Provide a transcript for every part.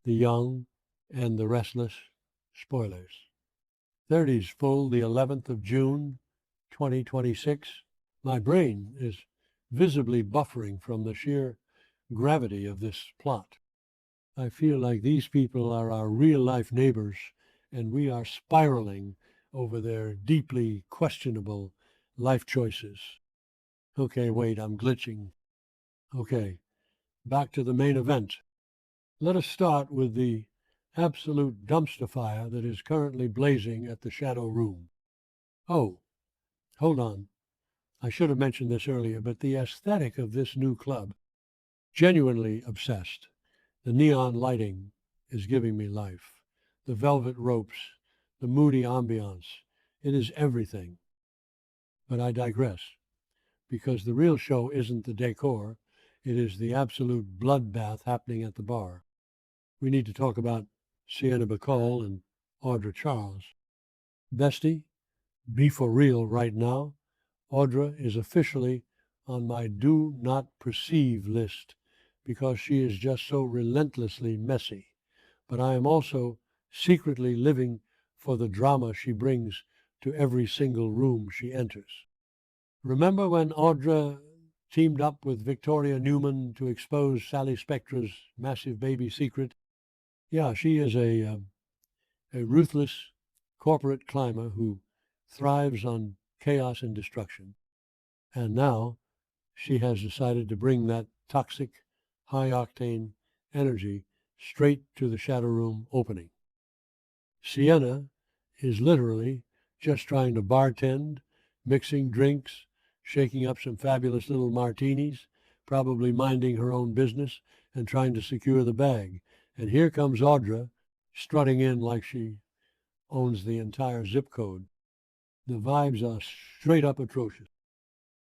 the young, and the restless. Spoilers. 30's full the 11th of June, 2026. My brain is visibly buffering from the sheer gravity of this plot. I feel like these people are our real-life neighbors, and we are spiraling over their deeply questionable life choices. Okay, wait, I'm glitching. Okay, back to the main event. Let us start with the absolute dumpster fire that is currently blazing at the Shadow Room. Oh, hold on. I should have mentioned this earlier, but the aesthetic of this new club, genuinely obsessed. The neon lighting is giving me life. The velvet ropes, the moody ambiance. It is everything. But I digress, because the real show isn't the decor. It is the absolute bloodbath happening at the bar. We need to talk about Sienna Bacall and Audra Charles. Bestie, be for real right now. Audra is officially on my do not perceive list because she is just so relentlessly messy. But I am also secretly living for the drama she brings to every single room she enters. Remember when Audra teamed up with Victoria Newman to expose Sally Spectra's massive baby secret? Yeah, she is a ruthless corporate climber who thrives on chaos and destruction. And now she has decided to bring that toxic, high-octane energy straight to the Shadow Room opening. Sienna is literally just trying to bartend, mixing drinks, shaking up some fabulous little martinis, probably minding her own business and trying to secure the bag. And here comes Audra, strutting in like she owns the entire zip code. The vibes are straight up atrocious.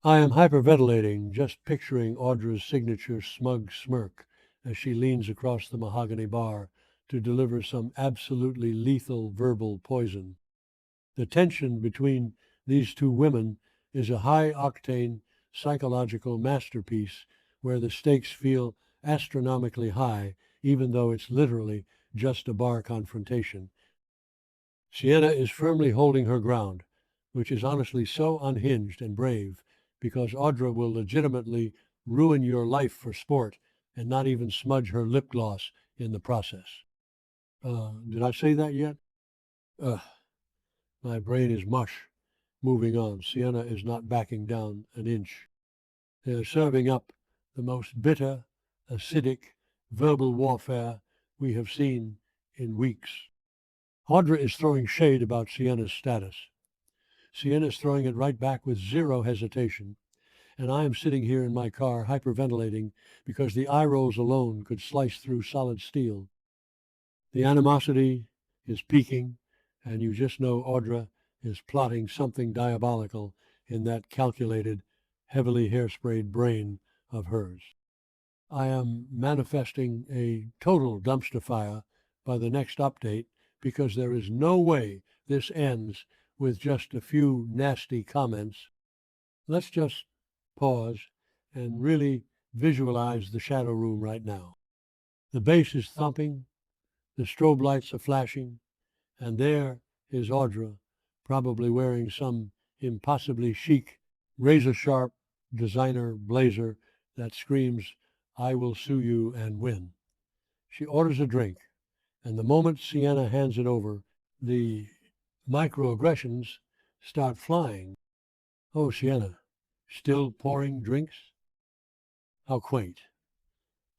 I am hyperventilating just picturing Audra's signature smug smirk as she leans across the mahogany bar to deliver some absolutely lethal verbal poison. The tension between these two women is a high-octane psychological masterpiece where the stakes feel astronomically high, even though it's literally just a bar confrontation. Sienna is firmly holding her ground, which is honestly so unhinged and brave, because Audra will legitimately ruin your life for sport and not even smudge her lip gloss in the process. Did I say that yet? My brain is mush. Moving on, Sienna is not backing down an inch. They are serving up the most bitter, acidic, verbal warfare we have seen in weeks. Audra is throwing shade about Sienna's status. Sienna is throwing it right back with zero hesitation, and I am sitting here in my car hyperventilating because the eye rolls alone could slice through solid steel. The animosity is peaking, and you just know Audra is plotting something diabolical in that calculated, heavily hairsprayed brain of hers. I am manifesting a total dumpster fire by the next update because there is no way this ends with just a few nasty comments. Let's just pause and really visualize the Shadow Room right now. The bass is thumping, the strobe lights are flashing, and there is Audra, probably wearing some impossibly chic, razor-sharp designer blazer that screams, "I will sue you and win." She orders a drink, and the moment Sienna hands it over, the microaggressions start flying. Oh, Sienna, still pouring drinks? How quaint.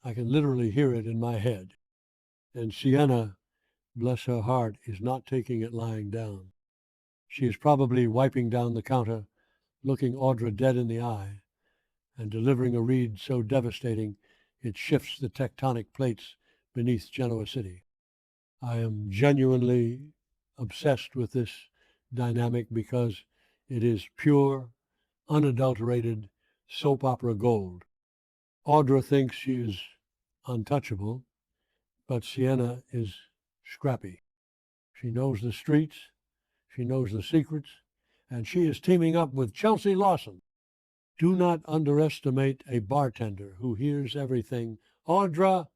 I can literally hear it in my head. And Sienna, bless her heart, is not taking it lying down. She is probably wiping down the counter, looking Audra dead in the eye, and delivering a read so devastating it shifts the tectonic plates beneath Genoa City. I am genuinely obsessed with this dynamic because it is pure, unadulterated soap opera gold. Audra thinks she is untouchable, but Sienna is scrappy. She knows the streets, she knows the secrets, and she is teaming up with Chelsea Lawson. Do not underestimate a bartender who hears everything. Audra,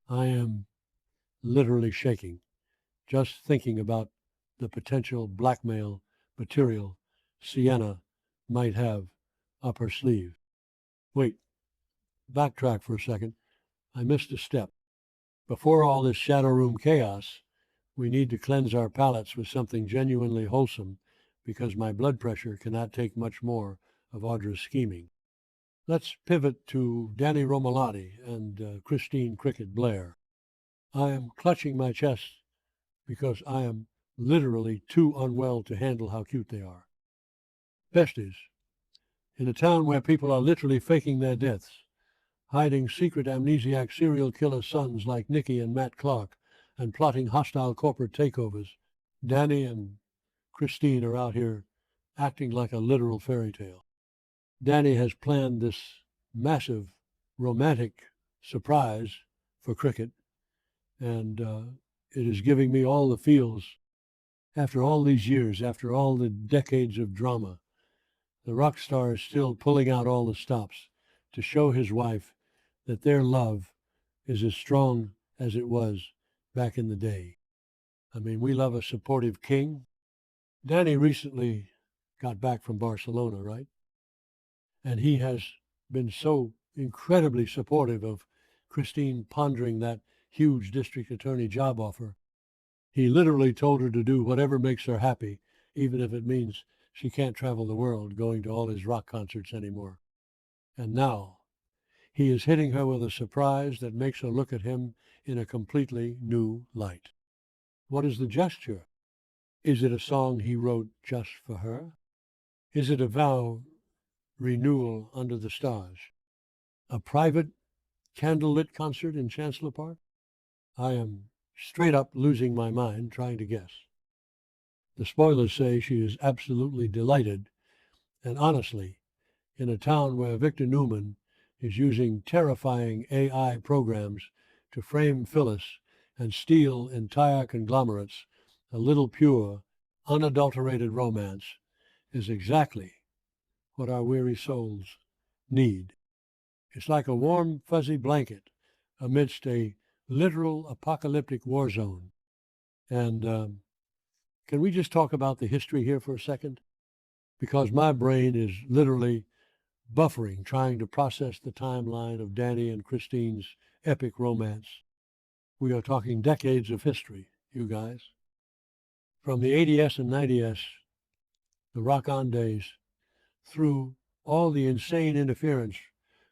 I am literally shaking just thinking about the potential blackmail material Sienna might have up her sleeve. Wait, backtrack for a second. I missed a step. Before all this shadow room chaos, we need to cleanse our palates with something genuinely wholesome because my blood pressure cannot take much more of Audra's scheming. Let's pivot to Danny Romolotti and Christine Cricket Blair. I am clutching my chest because I am literally too unwell to handle how cute they are. Besties, in a town where people are literally faking their deaths, hiding secret amnesiac serial killer sons like Nicky and Matt Clark, and plotting hostile corporate takeovers, Danny and Christine are out here acting like a literal fairy tale. Danny has planned this massive romantic surprise for Cricket, and it is giving me all the feels. After all these years, after all the decades of drama, the rock star is still pulling out all the stops to show his wife that their love is as strong as it was back in the day. I mean, we love a supportive king. Danny recently got back from Barcelona, right? And he has been so incredibly supportive of Christine pondering that huge district attorney job offer. He literally told her to do whatever makes her happy, even if it means she can't travel the world going to all his rock concerts anymore. And now he is hitting her with a surprise that makes her look at him in a completely new light. What is the gesture? Is it a song he wrote just for her? Is it a vow renewal under the stars? A private candlelit concert in Chancellor Park? I am straight up losing my mind trying to guess. The spoilers say she is absolutely delighted, and honestly, in a town where Victor Newman is using terrifying AI programs to frame Phyllis and steal entire conglomerates, a little pure, unadulterated romance is exactly what our weary souls need. It's like a warm, fuzzy blanket amidst a literal apocalyptic war zone. And can we just talk about the history here for a second? Because my brain is literally buffering, trying to process the timeline of Danny and Christine's epic romance. We are talking decades of history, you guys. From the 80s and 90s, the rock-on days, through all the insane interference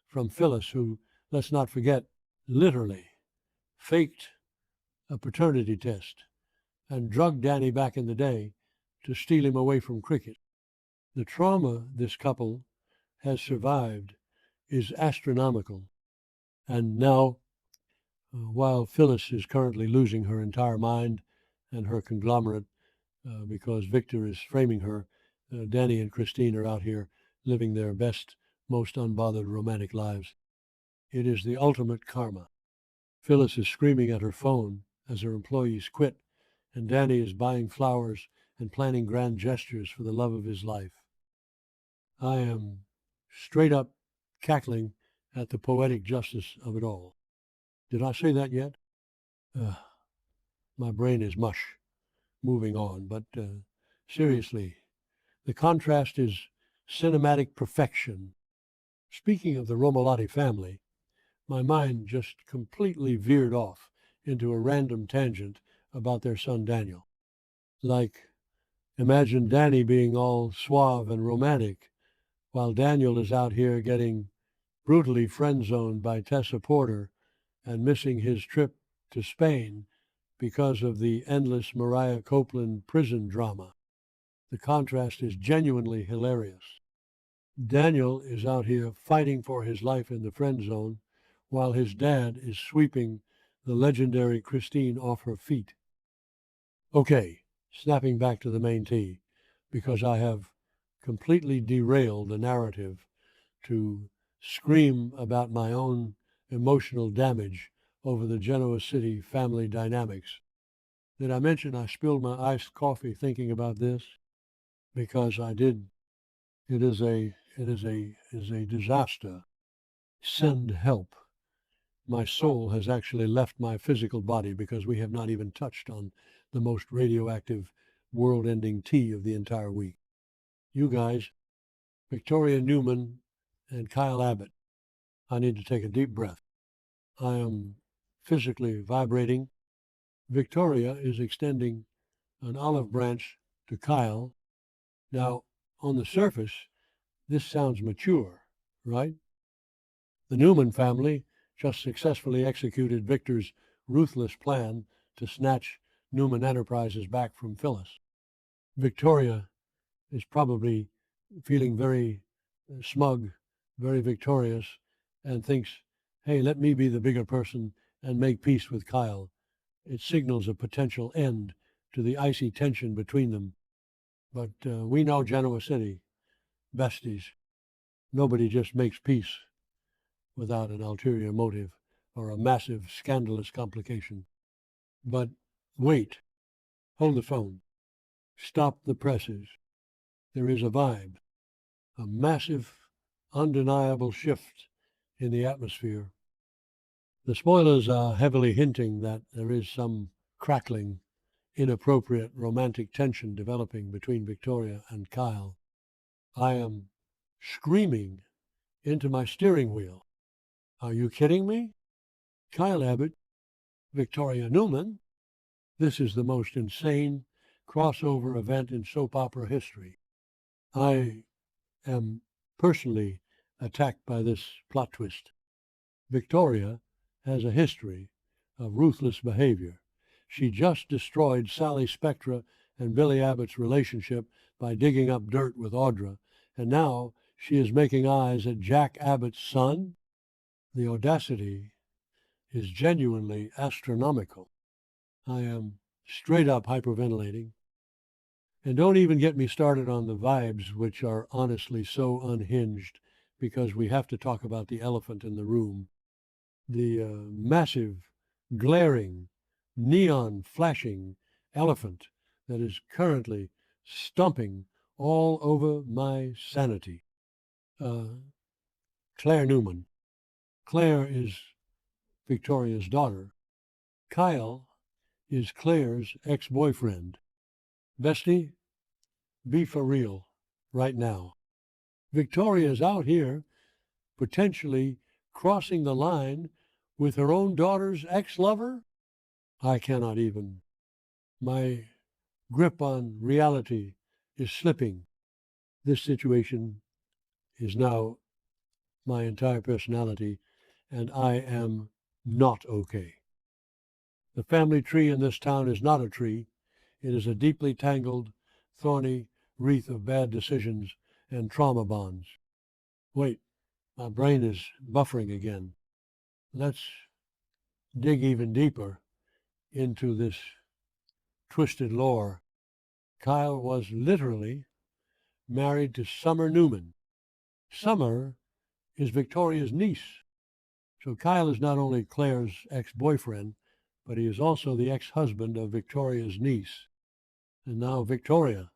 from Phyllis, who, let's not forget, literally faked a paternity test and drugged Danny back in the day to steal him away from Cricket. The trauma this couple has survived is astronomical. And now, while Phyllis is currently losing her entire mind and her conglomerate because Victor is framing her, Danny and Christine are out here living their best, most unbothered romantic lives. It is the ultimate karma. Phyllis is screaming at her phone as her employees quit, and Danny is buying flowers and planning grand gestures for the love of his life. I am straight up cackling at the poetic justice of it all. Did I say that yet? My brain is mush. Moving on, but seriously, the contrast is cinematic perfection. Speaking of the Romolotti family, my mind just completely veered off into a random tangent about their son Daniel. Like, imagine Danny being all suave and romantic, while Daniel is out here getting brutally friend-zoned by Tessa Porter and missing his trip to Spain because of the endless Mariah Copeland prison drama. The contrast is genuinely hilarious. Daniel is out here fighting for his life in the friend zone, while his dad is sweeping the legendary Christine off her feet. Okay, snapping back to the main tee, because I have completely derailed the narrative to scream about my own emotional damage over the Genoa City family dynamics. Did I mention I spilled my iced coffee thinking about this? Because I did. It is a disaster. Send help. my soul has actually left my physical body because we have not even touched on the most radioactive, world-ending tea of the entire week. You guys, Victoria Newman and Kyle Abbott, I need to take a deep breath. I am physically vibrating. Victoria is extending an olive branch to Kyle. Now, on the surface, this sounds mature, right? The Newman family just successfully executed Victor's ruthless plan to snatch Newman Enterprises back from Phyllis. Victoria is probably feeling very smug, very victorious, and thinks, hey, let me be the bigger person and make peace with Kyle. It signals a potential end to the icy tension between them. But we know Genoa City, besties. Nobody just makes peace without an ulterior motive or a massive, scandalous complication. But wait, hold the phone. Stop the presses. There is a vibe, a massive, undeniable shift in the atmosphere. The spoilers are heavily hinting that there is some crackling, inappropriate romantic tension developing between Victoria and Kyle. I am screaming into my steering wheel. Are you kidding me? Kyle Abbott, Victoria Newman. This is the most insane crossover event in soap opera history. I am personally attacked by this plot twist. Victoria has a history of ruthless behavior. She just destroyed Sally Spectra and Billy Abbott's relationship by digging up dirt with Audra, and now she is making eyes at Jack Abbott's son. The audacity is genuinely astronomical. I am straight up hyperventilating. And don't even get me started on the vibes, which are honestly so unhinged, because we have to talk about the elephant in the room. The massive, glaring, neon flashing elephant that is currently stomping all over my sanity. Claire Newman. Claire is Victoria's daughter. Kyle is Claire's ex-boyfriend. Bestie, be for real right now. Victoria's out here potentially crossing the line with her own daughter's ex-lover? I cannot even. My grip on reality is slipping. This situation is now my entire personality, and I am not okay. The family tree in this town is not a tree. It is a deeply tangled, thorny wreath of bad decisions and trauma bonds. Wait, my brain is buffering again. Let's dig even deeper into this twisted lore. Kyle was literally married to Summer Newman. Summer is Victoria's niece. So Kyle is not only Claire's ex-boyfriend, but he is also the ex-husband of Victoria's niece. And now Victoria,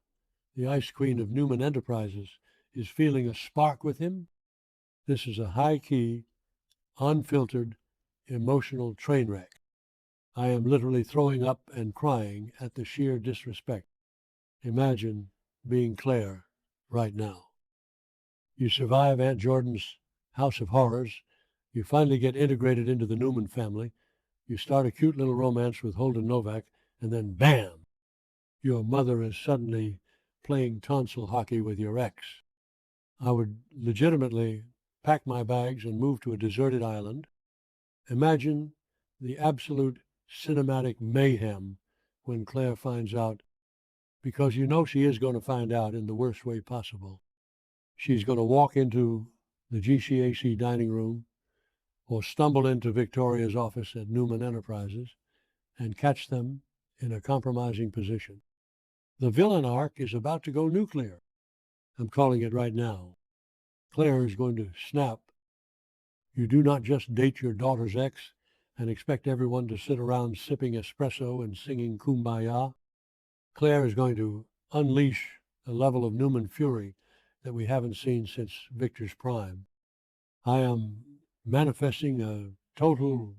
the ice queen of Newman Enterprises, is feeling a spark with him. This is a high-key, unfiltered, emotional train wreck. I am literally throwing up and crying at the sheer disrespect. Imagine being Claire right now. You survive Aunt Jordan's House of Horrors. You finally get integrated into the Newman family. You start a cute little romance with Holden Novak, and then bam! Your mother is suddenly playing tonsil hockey with your ex. I would legitimately pack my bags and move to a deserted island. Imagine the absolute cinematic mayhem when Claire finds out, because you know she is going to find out in the worst way possible. She's going to walk into the GCAC dining room or stumble into Victoria's office at Newman Enterprises and catch them in a compromising position. The villain arc is about to go nuclear. I'm calling it right now. Claire is going to snap. You do not just date your daughter's ex and expect everyone to sit around sipping espresso and singing Kumbaya. Claire is going to unleash a level of Newman fury that we haven't seen since Victor's prime. I am manifesting a total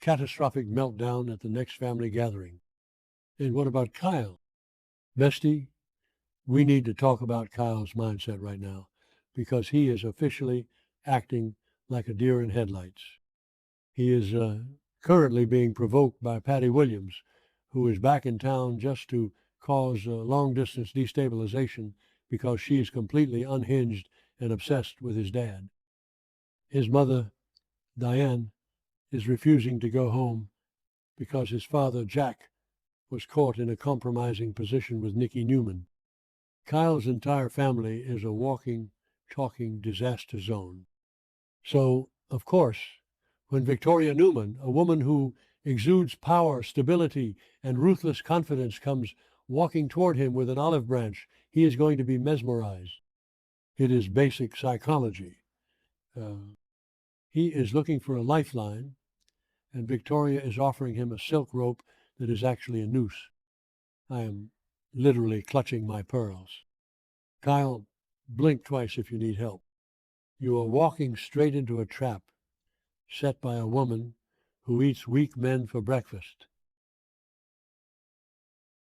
catastrophic meltdown at the next family gathering. And what about Kyle? Bestie, we need to talk about Kyle's mindset right now because he is officially acting like a deer in headlights. He is currently being provoked by Patty Williams, who is back in town just to cause long-distance destabilization because she is completely unhinged and obsessed with his dad. His mother, Diane, is refusing to go home because his father, Jack, was caught in a compromising position with Nicky Newman. Kyle's entire family is a walking, talking disaster zone. So, of course, when Victoria Newman, a woman who exudes power, stability, and ruthless confidence, comes walking toward him with an olive branch, he is going to be mesmerized. It is basic psychology. He is looking for a lifeline, and Victoria is offering him a silk rope that is actually a noose. I am literally clutching my pearls. Kyle, blink twice if you need help. You are walking straight into a trap set by a woman who eats weak men for breakfast.